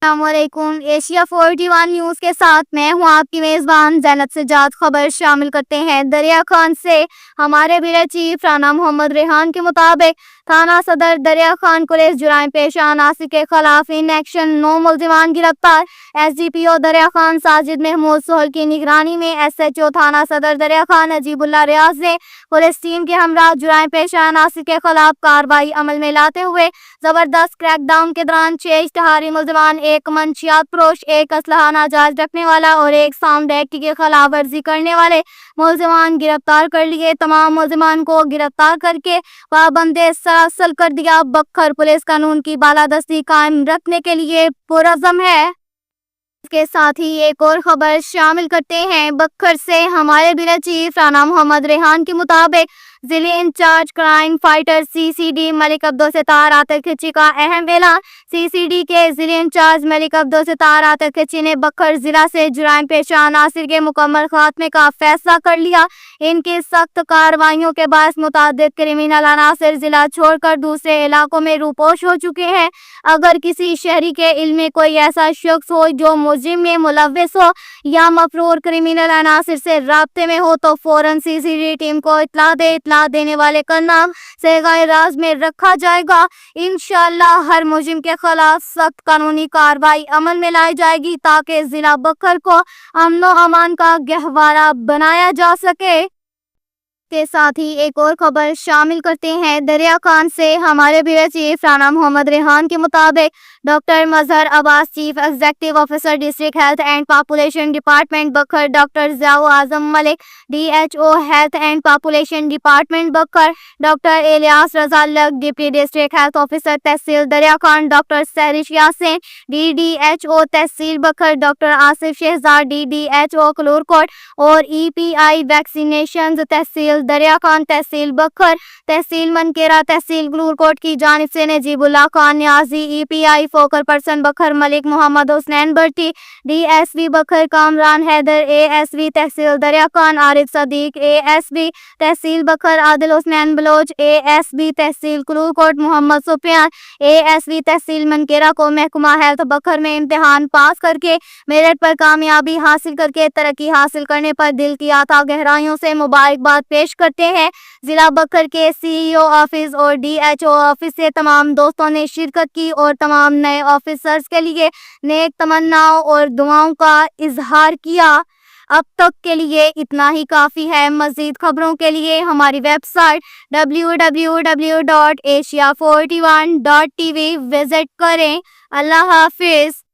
अस्सलामुअलैकुम। Asia 41 news के साथ मैं हूं आपकी मेज़बान ज़ैनब सज्जाद। खबर शामिल करते हैं। दरिया खान से हमारे ब्यूरो चीफ राना मोहम्मद रेहान के मुताबिक थाना सदर दरिया खान पुलिस जुराइम पेशा अनासिर के खिलाफ इन एक्शन 9 मुल्जिमान गिरफ्तार। SDPO दरिया खान साजिद महमूद सोहल की निगरानी में SHO थाना सदर दरिया खान अजीबुल्ला रियाज ने पुलिस टीम के हमरा जुराइम पेशा अनासिर के खिलाफ कार्रवाई अमल में लाते हुए जबरदस्त क्रैकडाउन के दौरान 6 इश्तहारी मुल्जिमान, एक मंशियात फरोश, एक असलहा नाजायज रखने वाला और एक साउंड एक्ट की खिलाफ वर्जी करने वाले मुल्जिमान गिरफ्तार कर लिए। तमाम मुल्जिमान को गिरफ्तार करके पाबंदे सरासल कर दिया। बखर पुलिस कानून की बालादस्ती कायम रखने के लिए पुरअज़्म है। इसके साथ ही एक और खबर शामिल करते हैं। बखर से हमारे ब्यूरो चीफ राना मोहम्मद रेहान के मुताबिक जिले in charge crime fighter CCD Malik Abdul Sattar Atif Khichi का अहम ऐलान। CCD के जिले इंचार्ज मलिक अब्दुल सत्तार आतिफ खिची ने बखर जिला से जुराइम पेशा अनासिर के मुकम्मल खात्मे का फैसला कर लिया। इनकी सख्त कार्रवाइयों के बाद मुतादिद क्रिमिनल अनासिर जिला छोड़कर दूसरे इलाकों में रूपोश हो चुके हैं। अगर किसी शहरी के इल्म में कोई ऐसा शख्स हो जो मुजरिम में मुलव्विस हो या मफरूर क्रिमिनल अनासिर से राब्ते में हो तो फौरन CCD टीम को इत्तला दे। इत्तला देने वाले का नाम सेगाए-राज में रखा जाएगा। इंशाअल्लाह हर मुजरिम के खिलाफ सख्त कानूनी कार्रवाई अमल में लाई जाएगी ताकि जिला बखर को अमन व अमान का गहवारा बनाया जा सके। के साथ ही एक और खबर शामिल करते हैं। दरिया खान से हमारे ब्यूरो चीफ राना मोहम्मद रेहान के मुताबिक doctor Mazhar Abbas, chief executive officer district health and population department Bhakkar, doctor Ziau Azam Malik, DHO health and population department Bhakkar, doctor Ilyas Raza Lak, deputy district health officer tehsil Darya Khan, doctor Sehrish Yaseen, DDHO tehsil Bhakkar, doctor Asif Shahzad, DDHO Kalurkot और EPI वैक्सीनेशन तहसील दरिया खान, तहसील बखर, तहसील मनकेरा, तहसील कलूरकोट की जानिब से Najibullah Khan Niazi, EPI focal person बखर मलिक मोहम्मद हुसनैन भट्टी, DSV बखर Kamran Haider, ASV तहसील Darya Khan Arif Sadiq, ASV तहसील बखर Adil Husnain Bloch, ASV तहसील कलूरकोट Mohammad Sufiyan, ASV तहसील मनकेरा को महकमा हेल्थ बखर में इम्तिहान पास करके मेरिट पर कामयाबी हासिल करके तरक्की हासिल करने पर दिल की अता गहराइयों से मुबारकबाद पेश करते हैं। जिला बखर के CEO ऑफिस और DHO ऑफिस से तमाम दोस्तों ने शिरकत की और तमाम नए ऑफिसर्स के लिए नेक तमन्नाओं और दुआओं का इजहार किया। अब तक के लिए इतना ही काफ़ी है। मज़ीद खबरों के लिए हमारी वेबसाइट www.asia41.tv विजिट करें। अल्लाह हाफिज़।